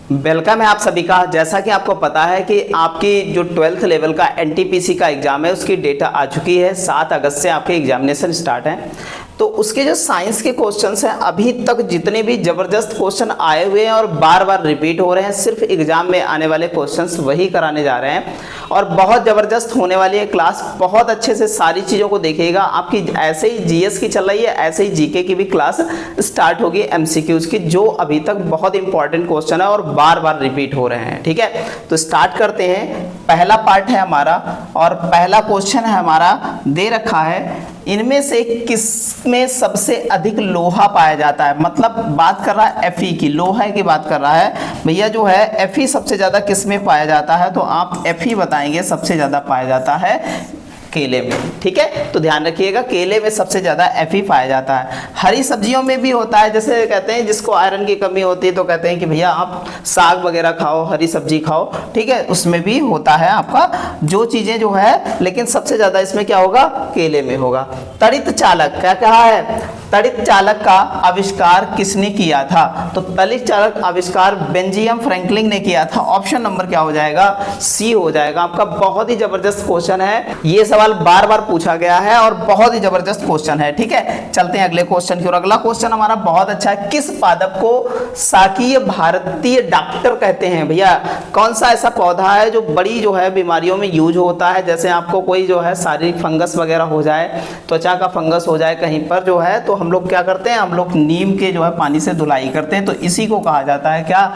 Welcome है आप सभी का। जैसा कि आपको पता है कि आपकी जो 12th लेवल का एनटीपीसी का एग्जाम है उसकी डेटा आ चुकी है। 7 अगस्त से आपके एग्जामिनेशन स्टार्ट हैं। तो उसके जो साइंस के क्वेश्चंस हैं, अभी तक जितने भी जबरदस्त क्वेश्चन आए हुए हैं और बार बार रिपीट हो रहे हैं, सिर्फ एग्जाम में आने वाले क्वेश्चंस वही कराने जा रहे हैं और बहुत जबरदस्त होने वाली है क्लास। बहुत अच्छे से सारी चीज़ों को देखिएगा। आपकी ऐसे ही जीएस की चल रही है, ऐसे ही जीके की भी क्लास स्टार्ट होगी एमसीक्यूज की, जो अभी तक बहुत इंपॉर्टेंट क्वेश्चन है और बार बार रिपीट हो रहे हैं। ठीक है, तो स्टार्ट करते हैं। पहला पार्ट है हमारा और पहला क्वेश्चन है हमारा दे रखा है, इनमें से किस में सबसे अधिक लोहा पाया जाता है। मतलब बात कर रहा है Fe की, लोहा की बात कर रहा है भैया। जो है Fe सबसे ज्यादा किस में पाया जाता है, तो आप Fe बताएंगे सबसे ज्यादा पाया जाता है केले में। ठीक है, तो ध्यान रखिएगा, केले में सबसे ज्यादा Fe पाया जाता है। हरी सब्जियों में भी होता है, जैसे कहते हैं जिसको आयरन की कमी होती है तो कहते हैं कि भैया आप साग वगैरह खाओ, हरी सब्जी खाओ। ठीक है, उसमें भी होता है आपका जो चीजें जो है, लेकिन सबसे ज्यादा इसमें क्या होगा, केले में होगा। तड़ित चालक क्या कहा है, तड़ित चालक का आविष्कार किसने किया था, तो तड़ित चालक आविष्कार बेंजामिन फ्रैंकलिन ने किया था। ऑप्शन नंबर क्या हो जाएगा, सी हो जाएगा आपका। बहुत ही जबरदस्त क्वेश्चन है, ये सवाल बार बार पूछा गया है और बहुत ही जबरदस्त क्वेश्चन है। ठीक है, चलते हैं अगले क्वेश्चन की ओर। अगला क्वेश्चन हमारा बहुत अच्छा है, किस पादप को शाकीय भारतीय डॉक्टर कहते हैं। भैया कौन सा ऐसा पौधा है जो बड़ी जो है बीमारियों में यूज होता है, जैसे आपको कोई जो है शारीरिक फंगस वगैरह हो जाए, त्वचा का फंगस हो जाए कहीं पर जो है, तो हम लोग क्या करते हैं, हम लोग नीम के जो है पानी से धुलाई करते हैं। तो इसी को कहा जाता है क्या,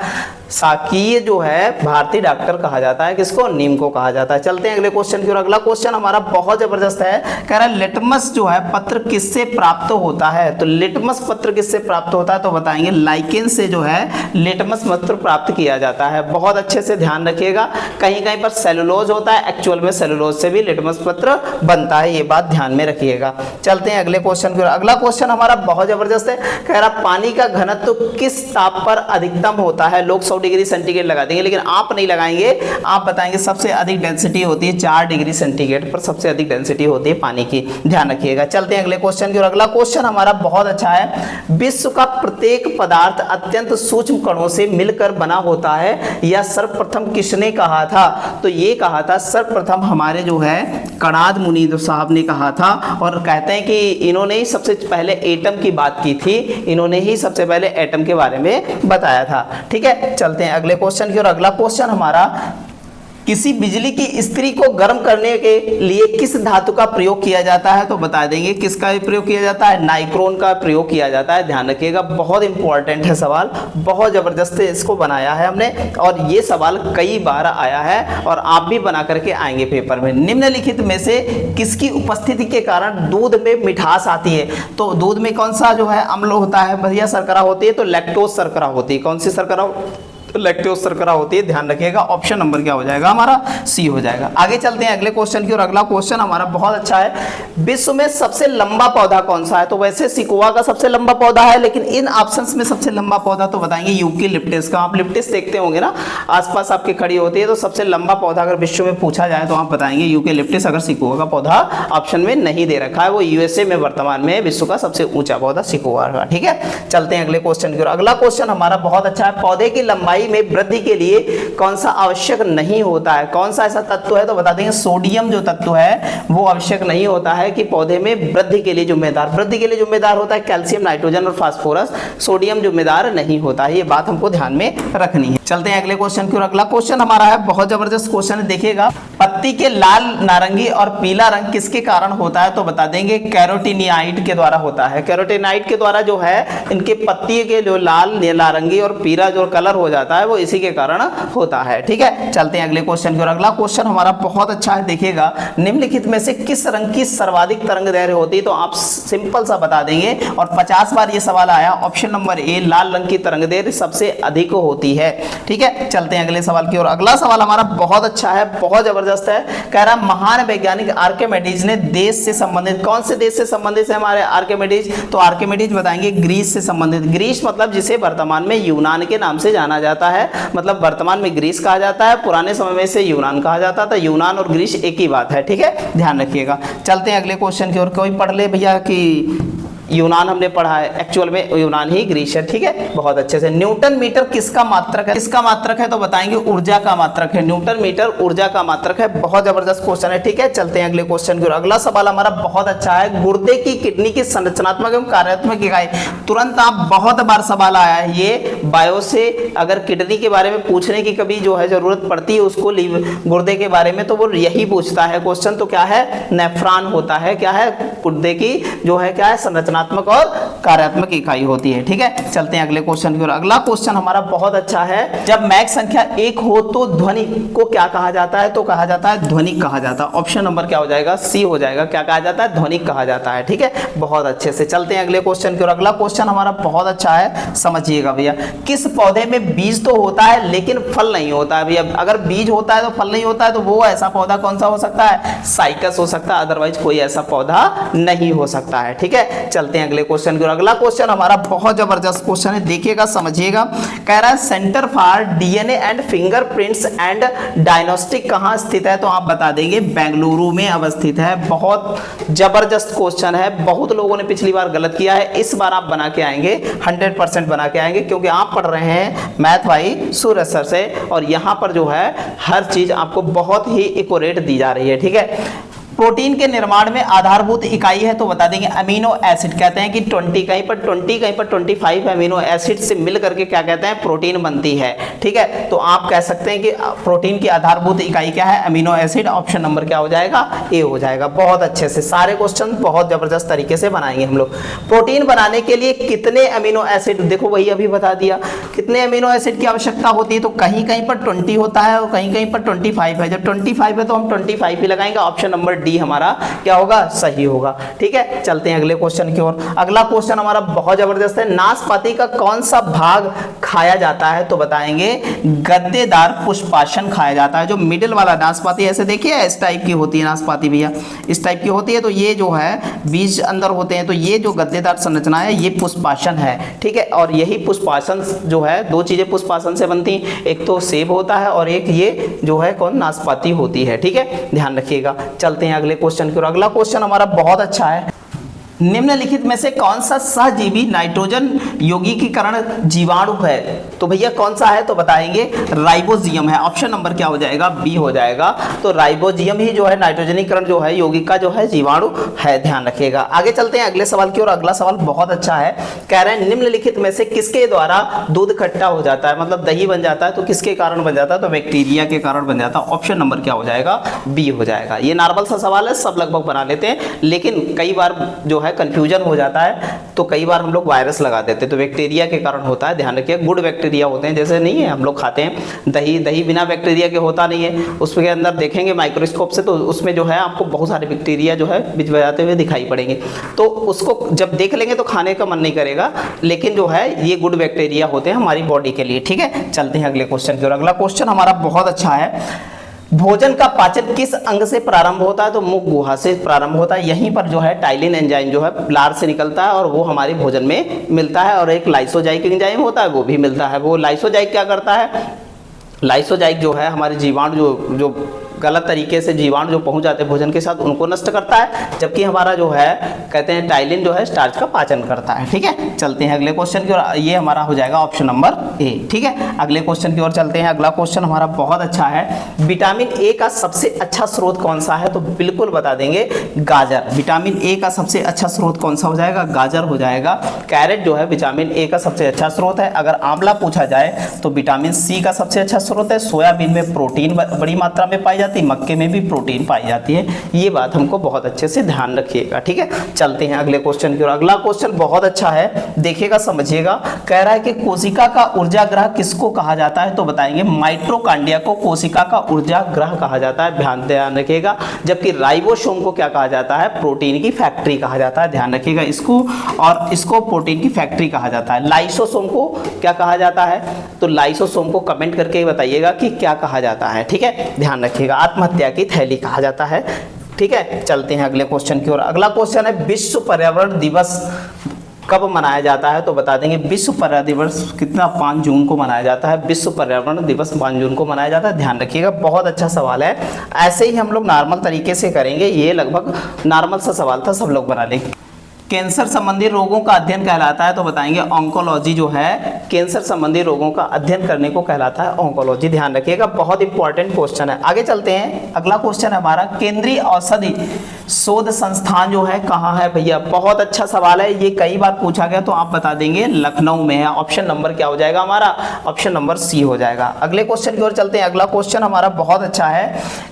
शाकीय जो है भारतीय डॉक्टर कहा जाता है। किसको, नीम को कहा जाता है। चलते हैं अगले क्वेश्चन की ओर। अगला क्वेश्चन हमारा बहुत जबरदस्त है, कह रहा है लिटमस जो है पत्र किससे प्राप्त होता है। तो लिटमस पत्र किससे प्राप्त होता है, तो बताएंगे लाइकेन से जो है लिटमस पत्र प्राप्त किया जाता है। बहुत अच्छे से ध्यान रखिएगा, कहीं कहीं पर सेलुलोज होता है, एक्चुअल में सेलुलोज से भी लिटमस पत्र बनता है, ये बात ध्यान में रखिएगा। चलते हैं अगले क्वेश्चन की ओर। अगला क्वेश्चन हमारा बहुत जबरदस्त है, कह रहा पानी का घनत्व किस ताप पर अधिकतम होता है। लोग 100 डिग्री सेंटीग्रेड लगा देंगे, लेकिन आप नहीं लगाएंगे, आप बताएंगे सबसे अधिक डेंसिटी होती है 4 डिग्री सेंटीग्रेड पर, सबसे अधिक डेंसिटी होती है पानी की। ध्यान रखिएगा। चलते हैं अगले क्वेश्चन की ओर। अगला क्वेश्चन हमारा बहुत अच्छा है, विश्व का प्रत्येक पदार्थ अत्यंत सूक्ष्म कणों से मिलकर बना होता है, यह सर्वप्रथम किसने कहा था। तो ये कहा था सर्वप्रथम हमारे जो है कणाद मुनि साहब ने कहा था, और कहते हैं कि इन्होंने ही सबसे पहले एटम की बात की थी, इन्होंने ही सबसे पहले एटम के बारे में बताया था। ठीक है, चलते हैं अगले क्वेश्चन की ओर। अगला क्वेश्चन हमारा, किसी बिजली की इस्त्री को गर्म करने के लिए किस धातु का प्रयोग किया जाता है, तो बता देंगे किसका प्रयोग किया जाता है, नाइक्रोन का प्रयोग किया जाता है। ध्यान रखिएगा, बहुत इंपॉर्टेंट है सवाल, बहुत जबरदस्त इसको बनाया है हमने और ये सवाल कई बार आया है और आप भी बना करके आएंगे पेपर में। निम्नलिखित में से किसकी उपस्थिति के कारण दूध में मिठास आती है। तो दूध में कौन सा जो है अम्ल होता है भैया, शर्करा होती है, तो लैक्टोज शर्करा होती है। कौन सी शर्करा, लैक्टोज शर्करा होती है। ध्यान रखिएगा, ऑप्शन नंबर क्या हो जाएगा हमारा, सी हो जाएगा। आगे चलते हैं अगले क्वेश्चन की ओर। अगला क्वेश्चन हमारा बहुत अच्छा है, विश्व में सबसे लंबा पौधा कौन सा है। तो वैसे सिकोआ का सबसे लंबा पौधा है, लेकिन इन ऑप्शंस में सबसे लंबा पौधा तो बताएंगे यूकेलिप्टस का। आप लिप्टिस देखते होंगे ना, आसपास आपके खड़ी होती है, तो सबसे लंबा पौधा अगर विश्व में पूछा जाए तो आप बताएंगे यूकेलिप्टस। अगर सिकोआ का पौधा ऑप्शन में नहीं दे रखा है, वो यूएसए में वर्तमान में विश्व का सबसे ऊंचा पौधा सिकोआ का। ठीक है, चलते हैं अगले क्वेश्चन की ओर। अगला क्वेश्चन हमारा बहुत अच्छा है, पौधे की लंबाई में वृद्धि के लिए कौन सा आवश्यक नहीं होता है। कौन सा ऐसा तत्व है, तो बता देंगे सोडियम जो तत्व है वो आवश्यक नहीं होता है कि पौधे में वृद्धि के लिए जिम्मेदार। वृद्धि के लिए जिम्मेदार होता है कैल्शियम, नाइट्रोजन और फास्फोरस, सोडियम जिम्मेदार नहीं होता है। ये बात हमको ध्यान में रखनी है। चलते हैं अगले क्वेश्चन की ओर। अगला क्वेश्चन हमारा है बहुत जबरदस्त क्वेश्चन है, देखिएगा पत्ती के लाल, नारंगी और पीला रंग किसके कारण होता है, तो बता देंगे कैरोटीनॉइड के द्वारा होता है। कैरोटीनॉइड के द्वारा जो है इनके पत्ती के जो लाल, नारंगी और पीला जो कलर हो जाता है वो इसी के कारण होता है। ठीक है, चलते हैं अगले क्वेश्चन की ओर। अगला क्वेश्चन हमारा बहुत अच्छा है, देखिएगा निम्नलिखित में से किस रंग की सर्वाधिक तरंगदैर्घ्य होती है। तो आप सिंपल सा बता देंगे और 50 बार ये सवाल आया, ऑप्शन नंबर ए लाल रंग की तरंगदैर्घ्य सबसे अधिक होती है। ठीक है, चलते हैं अगले सवाल की ओर। अगला सवाल हमारा बहुत अच्छा है, बहुत जबरदस्त है, कह रहा महान वैज्ञानिक आर्किमिडीज ने देश से संबंधित, कौन से देश से संबंधित है हमारे आर्किमिडीज, तो आर्किमिडीज बताएंगे ग्रीस से संबंधित। ग्रीस मतलब जिसे वर्तमान में यूनान के नाम से जाना जाता है, मतलब वर्तमान में ग्रीस कहा जाता है, पुराने समय में से यूनान कहा जाता था। यूनान और ग्रीस एक ही बात है। ठीक है, ध्यान रखिएगा। चलते हैं अगले क्वेश्चन की ओर। कोई पढ़ ले भैया कि यूनान हमने पढ़ा है, एक्चुअल में यूनान ही ग्रीस है, ठीक है, बहुत अच्छे से। न्यूटन मीटर किसका मात्रक है? किसका मात्रक है तो बताएंगे ऊर्जा का मात्रक है। न्यूटन मीटर ऊर्जा का मात्रक है। बहुत जबरदस्त क्वेश्चन है, ठीक है। चलते हैं अगले क्वेश्चन की ओर। अगला सवाल हमारा बहुत अच्छा है, गुर्दे की किडनी की संरचनात्मक एवं कार्यात्मक इकाई। तुरंत आप बहुत बार सवाल आया है ये बायो से, अगर किडनी के बारे में पूछने की कभी जो है जरूरत पड़ती है उसको गुर्दे के बारे में, तो वो यही पूछता है क्वेश्चन। तो क्या है? नेफ्रॉन होता है। क्या है? गुर्दे की जो है क्या है? संरचनात्मक और कार्यात्मक इकाई होती है, ठीक है। चलते हैं अगले क्वेश्चन की ओर। अगला क्वेश्चन हमारा बहुत अच्छा है, जब मैक संख्या 1 हो तो ध्वनि को क्या कहा जाता है? तो कहा जाता है ध्वनिक कहा जाता है। ऑप्शन नंबर क्या हो जाएगा? सी हो जाएगा। क्या कहा जाता है? ध्वनिक कहा जाता है, ठीक है, बहुत अच्छे से। चलते हैं अगले क्वेश्चन की ओर। अगला क्वेश्चन हमारा बहुत अच्छा है, समझिएगा भैया। किस पौधे में बीज तो होता है लेकिन फल नहीं होता है? भैया अगर बीज होता है तो फल नहीं होता है, तो वो ऐसा पौधा कौन सा हो सकता है? साइकस हो सकता है, अदरवाइज कोई ऐसा पौधा नहीं हो सकता है, ठीक है। चलते हैं अगले क्वेश्चन की ओर। अगला क्वेश्चन हमारा बहुत जबरदस्त क्वेश्चन है, देखिएगा, समझिएगा। कह रहा है centre for DNA and fingerprints and diagnostic कहां स्थित है? तो आप बता देंगे बेंगलुरु में अवस्थित है। बहुत जबरदस्त क्वेश्चन है, बहुत लोगों ने पिछली बार गलत किया है, इस बार आप बना के आएंगे, 100% बना के आएंगे, क्योंकि आप पढ़ रहे हैं मैथ भाई सूरज सर से, और यहां पर जो है हर चीज आपको बहुत ही एक्यूरेट दी जा रही है, ठीक है। प्रोटीन के निर्माण में आधारभूत इकाई है तो बता देंगे अमीनो एसिड। कहते हैं कि 20 कहीं पर 25 अमीनो एसिड से मिल करके क्या कहते हैं? प्रोटीन बनती है, ठीक है। तो आप कह सकते हैं कि प्रोटीन की आधारभूत इकाई क्या है? Amino acid. ऑप्शन नंबर क्या हो जाएगा? ए हो जाएगा। बहुत अच्छे से सारे क्वेश्चन बहुत जबरदस्त तरीके से बनाएंगे हम लोग। प्रोटीन बनाने के लिए कितने अमीनो एसिड, देखो वही अभी बता दिया, कितने अमीनो एसिड की आवश्यकता होती है? तो कहीं कहीं पर 20 होता है और कहीं कहीं पर 25 है। जब 25 है तो हम 25 ही लगाएंगे। ऑप्शन नंबर डी हमारा क्या होगा? सही होगा, ठीक है। चलते हैं अगले क्वेश्चन की ओर। अगला क्वेश्चन हमारा बहुत जबरदस्त है, नाशपाती का कौन सा भाग खाया जाता है? तो बताएंगे गद्देदार पुष्पासन खाया जाता है। जो मिडिल वाला नाशपाती ऐसे देखिए इस टाइप की होती है नाशपाती भैया, इस टाइप की होती है, तो ये जो है बीज अंदर होते हैं, तो ये जो गद्देदार संरचना है ये पुष्पासन है, ठीक है। और यही पुष्पासन जो है, दो चीजें पुष्पासन से बनती हैं, एक तो सेब होता है और एक ये जो है कौन? नाशपाती होती है, ठीक है, ध्यान रखिएगा। चलते हैं अगले क्वेश्चन की ओर। अगला क्वेश्चन हमारा बहुत अच्छा है, निम्नलिखित में से कौन सा सहजीवी नाइट्रोजन यौगिकीकरण जीवाणु है? तो भैया कौन सा है? तो बताएंगे राइबोजियम है। ऑप्शन नंबर क्या हो जाएगा? बी हो जाएगा। तो राइबोजियम ही जो है नाइट्रोजनीकरण जो है यौगिक का जो है जीवाणु है, ध्यान रखिएगा। आगे चलते हैं अगले सवाल की ओर। अगला सवाल बहुत अच्छा है, कह रहे हैं निम्नलिखित में से किसके द्वारा दूध खट्टा हो जाता है? मतलब दही बन जाता है, तो किसके कारण बन जाता है? तो बैक्टीरिया के कारण बन जाता है। ऑप्शन नंबर क्या हो जाएगा? बी हो जाएगा। ये नॉर्मल सा सवाल है, सब लगभग बना लेते हैं, लेकिन कई बार जो है कंफ्यूजन हो जाता है, तो कई बार हम लोग वायरस लगा देते हैं, तो बैक्टीरिया के कारण होता है, ध्यान रखिए। गुड बैक्टीरिया होते हैं, जैसे नहीं है हम लोग खाते हैं दही, दही बिना बैक्टीरिया के होता नहीं है, उसके अंदर देखेंगे माइक्रोस्कोप से तो उसमें जो है आपको बहुत सारे बैक्टीरिया जो है बिचबचाते हुए दिखाई पड़ेंगे, तो उसको जब देख लेंगे तो खाने का मन नहीं करेगा, लेकिन जो है ये गुड बैक्टीरिया होते हैं हमारी बॉडी के लिए, ठीक है। चलते हैं अगले क्वेश्चन की ओर। अगला क्वेश्चन हमारा बहुत अच्छा है, भोजन का पाचन किस अंग से प्रारंभ होता है? तो मुख गुहा से प्रारंभ होता है। यहीं पर जो है टाइलिन एंजाइम जो है लार से निकलता है और वो हमारे भोजन में मिलता है, और एक लाइसोजाइक एंजाइम होता है वो भी मिलता है। वो लाइसोजाइक क्या करता है? लाइसोजाइक जो है हमारे जीवाणु जो गलत तरीके से जीवाणु जो पहुंच जाते हैं भोजन के साथ उनको नष्ट करता है, जबकि हमारा जो है कहते हैं टाइलिन जो है स्टार्च का पाचन करता है, ठीक है। चलते हैं अगले क्वेश्चन की ओर। ये हमारा हो जाएगा ऑप्शन नंबर ए, ठीक है। अगले क्वेश्चन की ओर चलते हैं। अगला क्वेश्चन हमारा बहुत अच्छा है, विटामिन ए का सबसे अच्छा स्रोत कौन सा है? तो बिल्कुल बता देंगे गाजर। विटामिन ए का सबसे अच्छा स्रोत कौन सा हो जाएगा? गाजर हो जाएगा। कैरेट जो है विटामिन ए का सबसे अच्छा स्रोत है। अगर आंवला पूछा जाए तो विटामिन सी का सबसे अच्छा स्रोत है। सोयाबीन में प्रोटीन बड़ी मात्रा में पाई जाती है, मक्के में भी प्रोटीन पाई जाती है। ये बात हमको बहुत अच्छे से ध्यान रखिएगा, ठीक है। चलते हैं अगले क्वेश्चन की ओर। अगला क्वेश्चन बहुत अच्छा है, देखिएगा, समझिएगा। कह रहा है कि कोशिका का ऊर्जा ग्रह किसको कहा जाता है? तो बताएंगे माइटोकॉन्ड्रिया को कोशिका का ऊर्जा ग्रह कहा जाता है, ध्यान रखिएगा। जबकि राइबोसोम को क्या कहा जाता है? प्रोटीन की फैक्ट्री कहा जाता है, ध्यान रखिएगा इसको, और इसको प्रोटीन की फैक्ट्री कहा जाता है। लाइसोसोम को क्या कहा जाता है? तो लाइसोसोम को कमेंट करके बताइएगा कि क्या कहा जाता है, ठीक है, ध्यान रखिएगा। आत्महत्या की थैली कहा जाता है, ठीक है। चलते हैं अगले क्वेश्चन की ओर। अगला क्वेश्चन है, विश्व पर्यावरण दिवस कब मनाया जाता है? तो बता देंगे विश्व पर्यावरण दिवस कितना? 5 जून को मनाया जाता है। विश्व पर्यावरण दिवस 5 जून को मनाया जाता है, ध्यान रखिएगा। बहुत अच्छा सवाल है, ऐसे ही हम लोग नॉर्मल तरीके से करेंगे, ये लगभग नॉर्मल सा सवाल था, सब लोग बना लेंगे। कैंसर संबंधी रोगों का अध्ययन कहलाता है, तो बताएंगे ऑन्कोलॉजी जो है कैंसर संबंधी रोगों का अध्ययन करने को कहलाता है ऑन्कोलॉजी। ध्यान रखिएगा, बहुत इंपॉर्टेंट क्वेश्चन है। आगे चलते हैं, अगला क्वेश्चन है हमारा, केंद्रीय औषधि शोध संस्थान जो है कहाँ है भैया? बहुत अच्छा सवाल है, ये कई बार पूछा गया, तो आप बता देंगे लखनऊ में है। ऑप्शन नंबर क्या हो जाएगा हमारा? ऑप्शन नंबर सी हो जाएगा। अगले क्वेश्चन की ओर चलते हैं। अगला क्वेश्चन हमारा बहुत अच्छा है,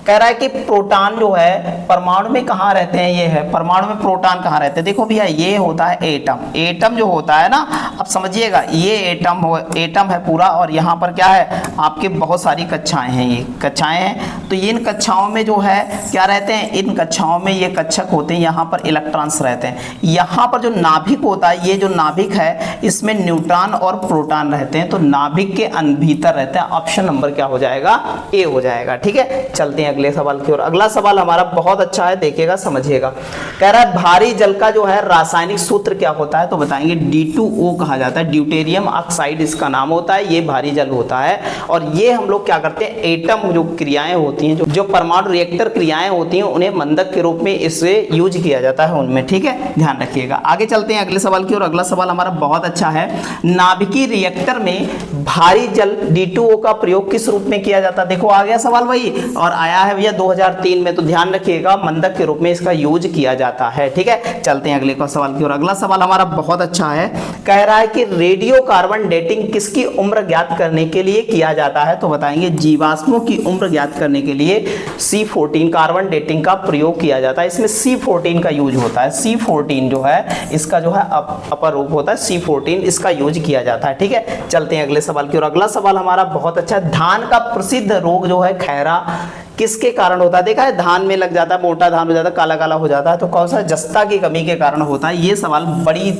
कह रहा है कि प्रोटॉन जो है परमाणु में कहाँ रहते हैं? ये है परमाणु में प्रोटॉन कहाँ रहते हैं? देखो भैया, ये होता है एटम। एटम जो होता है ना, अब समझिएगा, ये एटम है पूरा, और यहाँ पर क्या है आपके बहुत सारी कक्षाएं हैं, ये कक्षाएं हैं। तो ये इन कक्षाओं में जो है क्या रहते हैं? इन कक्षाओं में ये कक्षक होते हैं, यहाँ पर इलेक्ट्रॉन्स रहते हैं। यहाँ पर जो नाभिक होता है, ये जो नाभिक है इसमें न्यूट्रॉन और प्रोटॉन रहते हैं, तो नाभिक के भीतर रहते हैं। ऑप्शन नंबर क्या हो जाएगा? ए हो जाएगा। ठीक है, चलते हैं अगले सवाल की ओर। अगला सवाल हमारा बहुत अच्छा है, देखिएगा समझिएगा। कह रहा है भारी जल का जो है रासायनिक सूत्र क्या होता है? तो बताएंगे D2O कहा जाता है, ड्यूटेरियम ऑक्साइड इसका नाम होता है। ये भारी जल होता है, और ये हम लोग क्या करते हैं, एटम जो क्रियाएं होती हैं, जो परमाणु रिएक्टर क्रियाएं होती हैं, उन्हें मंदक के रूप में इसे यूज किया जाता है उनमें। ठीक है, ध्यान रखिएगा। आगे चलते हैं अगले सवाल की ओर। अगला सवाल हमारा बहुत अच्छा है, नाभिकीय रिएक्टर में भारी जल D2O का प्रयोग किस रूप में किया जाता है? देखो आ गया सवाल वही, और आया है भैया 2003 में, तो ध्यान रखिएगा मंदक के रूप में इसका यूज किया जाता है। ठीक है, चलते हैं अगले सवाल की ओर। अगला सवाल हमारा बहुत अच्छा है, कह रहा है कि रेडियो कार्बन डेटिंग किसकी उम्र ज्ञात करने के लिए किया जाता है? तो बताएंगे जीवाश्मों की उम्र ज्ञात करने के लिए C14 कार्बन डेटिंग का प्रयोग किया जाता है। इसमें C14 का यूज होता है। C14 जो है इसका जो है अपर रूप होता है, C14 इसका यूज किया जाता है। ठीक है, चलते हैं अगले सवाल की ओर। अगला सवाल हमारा बहुत अच्छा, धान का प्रसिद्ध रोग जो है खैरा किसके कारण होता है? देखा है धान में लग जाता है, मोटा धान हो जाता है, काला काला हो जाता है, तो कौन सा? जस्ता की कमी के कारण होता है। ये सवाल बड़ी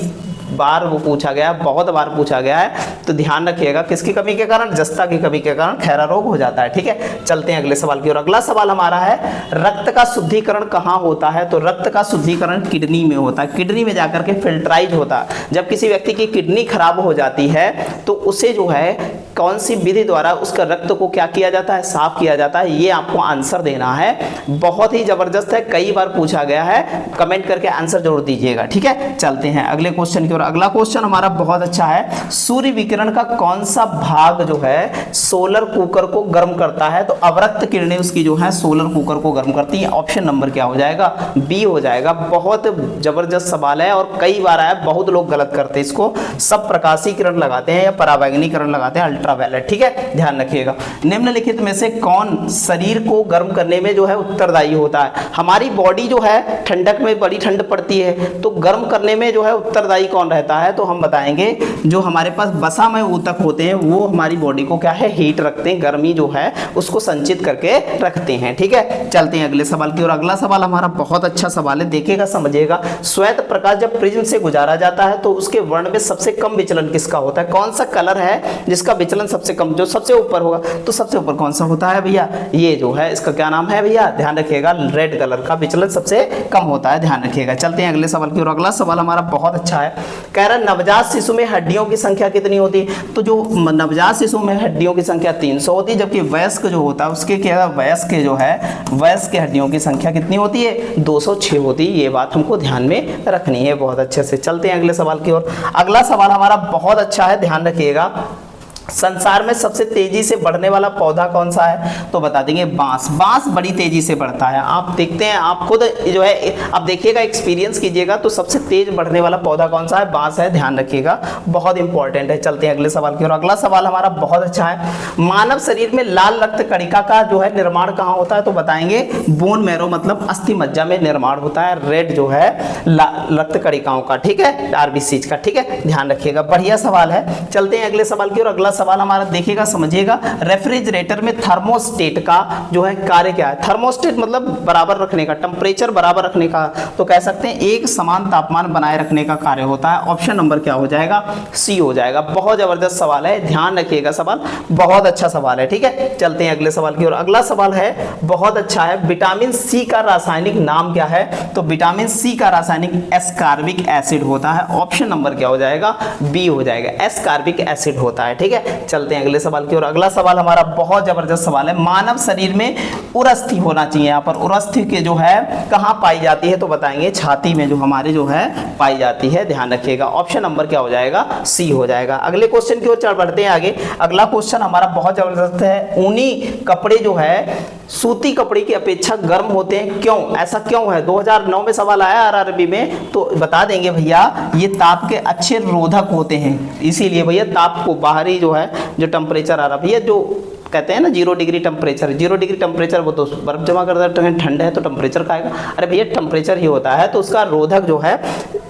बार वो पूछा गया है, बहुत बार पूछा गया है, तो ध्यान रखिएगा किसकी कमी के कारण? जस्ता की कमी के कारण खैरा रोग हो जाता है। ठीक है, चलते हैं अगले सवाल की ओर। अगला सवाल हमारा है, रक्त का शुद्धिकरण कहाँ होता है? तो रक्त का शुद्धिकरण किडनी में होता है। किडनी में जाकर के फिल्टराइज होता है। जब किसी व्यक्ति की किडनी खराब हो जाती है तो उसे जो है कौन सी विधि द्वारा उसका रक्त को क्या किया जाता है? साफ किया जाता है। ये आपको आंसर देना है, बहुत ही जबरदस्त है, कई बार पूछा गया है, कमेंट करके आंसर जरूर दीजिएगा। ठीक है, चलते हैं अगले क्वेश्चन की ओर। अगला क्वेश्चन हमारा बहुत अच्छा है, सूर्य विकिरण का कौन सा भाग जो है सोलर कुकर को गर्म करता है? तो अवरक्त किरणें उसकी जो है सोलर कुकर को गर्म करती है। ऑप्शन नंबर क्या हो जाएगा? बी हो जाएगा। बहुत जबरदस्त सवाल है, और कई बार आया, बहुत लोग गलत करते हैं इसको। सब प्रकाशीय किरण लगाते हैं या पराबैंगनी किरण लगाते हैं, अल्ट्रावायलेट। ठीक है, ध्यान रखिएगा। निम्नलिखित में से कौन शरीर को गर्म करने में जो है उत्तरदायी होता है? हमारी बॉडी जो है ठंडक में बड़ी ठंड पड़ती है, तो गर्म करने में जो है उत्तरदायी कौन रहता है? तो हम बताएंगे जो हमारे पास वसामय ऊतक होते हैं, वो हमारी बॉडी को क्या है, हीट रखते हैं, गर्मी जो है उसको संचित करके रखते हैं। ठीक है, चलते हैं अगले सवाल की ओर। अगला सवाल हमारा बहुत अच्छा सवाल है, देखिएगा समझिएगा। श्वेत प्रकाश जब प्रिज्म से गुजारा जाता है तो उसके वर्ण में सबसे कम विचलन किसका होता है? कौन सा कलर है जिसका विचलन सबसे कम, जो सबसे ऊपर होगा? तो सबसे ऊपर कौन सा होता है भैया? ये जो है इसका क्या नाम है भैया? ध्यान रखिएगा, रेड कलर का विचलन सबसे कम होता है। ध्यान रखिएगा। चलते हैं अगले सवाल की ओर। अगला सवाल हमारा बहुत अच्छा है, कह रहा है नवजात शिशु में हड्डियों की संख्या कितनी होती है? तो जो नवजात शिशु में हड्डियों की संख्या 300 होती है, जबकि वयस्क जो होता है उसके क्या, वयस्क जो है वयस्क के हड्डियों की संख्या कितनी होती है? 206 होती है। ये बात हमको ध्यान में रखनी है बहुत अच्छे से। चलते हैं अगले सवाल की ओर। अगला सवाल हमारा बहुत अच्छा है, ध्यान रखिएगा। संसार में सबसे तेजी से बढ़ने वाला पौधा कौन सा है? तो बता देंगे बांस। बांस बड़ी तेजी से बढ़ता है, आप देखते हैं, आप खुद जो है आप देखिएगा, एक्सपीरियंस कीजिएगा, तो सबसे तेज बढ़ने वाला पौधा कौन सा है? बांस है। ध्यान रखिएगा, बहुत इंपॉर्टेंट है। चलते हैं अगले सवाल की ओर। अगला सवाल हमारा बहुत अच्छा है, मानव शरीर में लाल रक्त कणिका का जो है निर्माण कहाँ होता है? तो बताएंगे बोन मैरो, मतलब अस्थि मज्जा में निर्माण होता है रेड जो है रक्त कणिकाओं का। ठीक है, आरबीसी का। ठीक है, ध्यान रखिएगा, बढ़िया सवाल है। चलते हैं अगले सवाल की ओर। अगला सवाल हमारा देखिएगा समझिएगा, रेफ्रिजरेटर में थर्मोस्टेट का जो है कार्य क्या है? थर्मोस्टेट मतलब बराबर रखने का, टेम्परेचर बराबर रखने का, तो कह सकते हैं एक समान तापमान बनाए रखने का कार्य होता है। ऑप्शन नंबर क्या हो जाएगा? सी हो जाएगा। बहुत जबरदस्त सवाल है, ध्यान रखिएगा, सवाल बहुत अच्छा सवाल है। ठीक है, चलते हैं अगले सवाल की ओर। अगला सवाल है बहुत अच्छा है, विटामिन सी का रासायनिक नाम क्या है? तो विटामिन सी का रासायनिक एस्कार्बिक एसिड होता है। ऑप्शन नंबर क्या हो जाएगा? बी हो जाएगा, एस्कार्बिक एसिड होता है। ठीक है, है, चलते हैं अगले सवाल की ओर। अगला सवाल हमारा बहुत जबरदस्त सवाल है। मानव शरीर में उरस्थि होना चाहिए, यहाँ पर उरस्थि के जो है कहाँ पाई जाती है, तो बताएंगे छाती में जो हमारे जो है पाई जाती है, ध्यान रखिएगा। ऑप्शन नंबर क्या हो जाएगा, सी हो जाएगा। अगले क्वेश्चन की ओर चल बढ़ते हैं आगे। अगला क्वेश्चन हमारा बहुत जबरदस्त है। ऊनी कपड़े जो है सूती कपड़े की अपेक्षा गर्म होते हैं, क्यों, ऐसा क्यों है? 2009 में सवाल आया आरआरबी में, तो बता देंगे भैया ये ताप के अच्छे रोधक होते हैं, इसीलिए भैया ताप को बाहरी जो है जो टेम्परेचर आ रहा भैया, जो कहते हैं ना 0 डिग्री टेम्परेचर, 0 डिग्री टेम्परेचर वो तो बर्फ जमा करता है, ठंड है तो टेम्परेचर का आएगा। अरे भैया टेम्परेचर ही होता है तो उसका रोधक जो है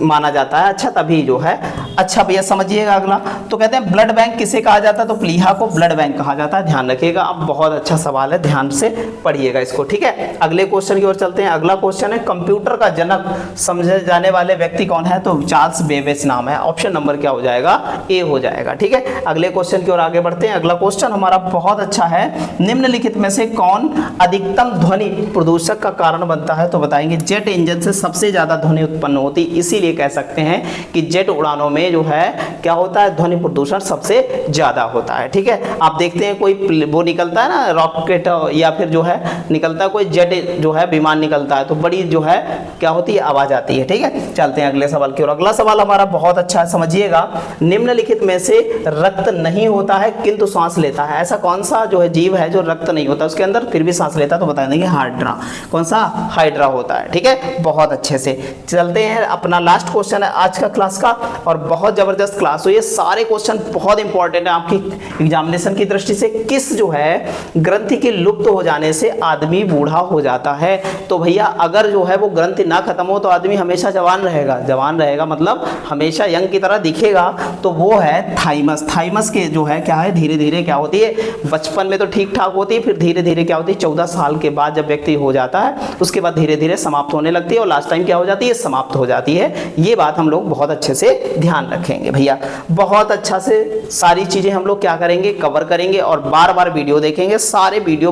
माना जाता है, अच्छा तभी जो है अच्छा भैया समझिएगा। अगला तो कहते हैं ब्लड बैंक किसे कहा जाता है, तो प्लीहा को ब्लड बैंक कहा जाता है, ध्यान रखिएगा। अब बहुत अच्छा सवाल है, ध्यान से पढ़िएगा इसको, ठीक है। अगले क्वेश्चन की ओर चलते हैं। अगला क्वेश्चन है कंप्यूटर का जनक समझे जाने वाले व्यक्ति कौन है, तो चार्ल्स बेबेज नाम है। ऑप्शन नंबर क्या हो जाएगा, ए हो जाएगा, ठीक है। अगले क्वेश्चन की ओर आगे बढ़ते हैं। अगला क्वेश्चन हमारा बहुत अच्छा है। निम्नलिखित में से कौन अधिकतम ध्वनि प्रदूषक का कारण बनता है, तो बताएंगे जेट इंजन से सबसे ज्यादा ध्वनि उत्पन्न होती, इसीलिए कह सकते हैं कि जेट उड़ानों में जो है क्या होता है, ध्वनि प्रदूषण सबसे ज्यादा होता है, ठीक है। आप देखते हैं कोई वो निकलता है ना रॉकेट या फिर जो है निकलता है कोई जेट जो है विमान निकलता है, तो बड़ी जो है क्या होती है, आवाज आती है, ठीक है। चलते हैं अगले सवाल की ओर। अगला सवाल हमारा बहुत अच्छा है, समझिएगा। निम्नलिखित में से रक्त नहीं होता है किंतु सांस लेता है, ऐसा कौन सा जो है जीव है जो रक्त नहीं होता उसके अंदर फिर भी सांस लेता है, तो बता देंगे हाइड्रा। कौन सा, हाइड्रा होता है, ठीक है। बहुत अच्छे से चलते हैं, अपना लास्ट क्वेश्चन है आज का क्लास का, और बहुत जबरदस्त क्लास हुई है। सारे क्वेश्चन बहुत इंपॉर्टेंट है आपकी एग्जामिनेशन की दृष्टि से। किस जो है ग्रंथि के लुप्त हो जाने से आदमी बूढ़ा हो जाता है, तो भैया अगर जो है वो ग्रंथि ना खत्म हो तो आदमी हमेशा जवान रहेगा, जवान रहेगा मतलब हमेशा यंग की तरह दिखेगा, तो वो है थाइमस। थाइमस के जो है क्या है, धीरे धीरे क्या होती है, बचपन में तो ठीक ठाक होती है, फिर धीरे धीरे क्या होती है, 14 साल के बाद जब व्यक्ति हो जाता है उसके बाद धीरे धीरे समाप्त होने लगती है, और लास्ट टाइम क्या हो जाती है, समाप्त हो जाती है। ये बात हम लोग बहुत अच्छे से ध्यान रखेंगे भैया, बहुत अच्छा से सारी चीजें हम लोग क्या करेंगे, कवर करेंगे, और बार बार वीडियो देखेंगे। सारे वीडियो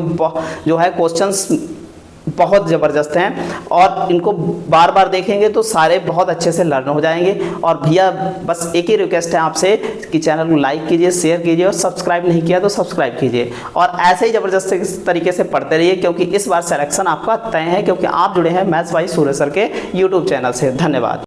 जो है क्वेश्चंस बहुत ज़बरदस्त हैं, और इनको बार बार देखेंगे तो सारे बहुत अच्छे से लर्न हो जाएंगे। और भैया बस एक ही रिक्वेस्ट है आपसे कि चैनल को लाइक कीजिए, शेयर कीजिए, और सब्सक्राइब नहीं किया तो सब्सक्राइब कीजिए, और ऐसे ही ज़बरदस्त तरीके से पढ़ते रहिए, क्योंकि इस बार सिलेक्शन आपका तय है, क्योंकि आप जुड़े हैं मैथ्स बाय सूर्य सर के यूट्यूब चैनल से। धन्यवाद।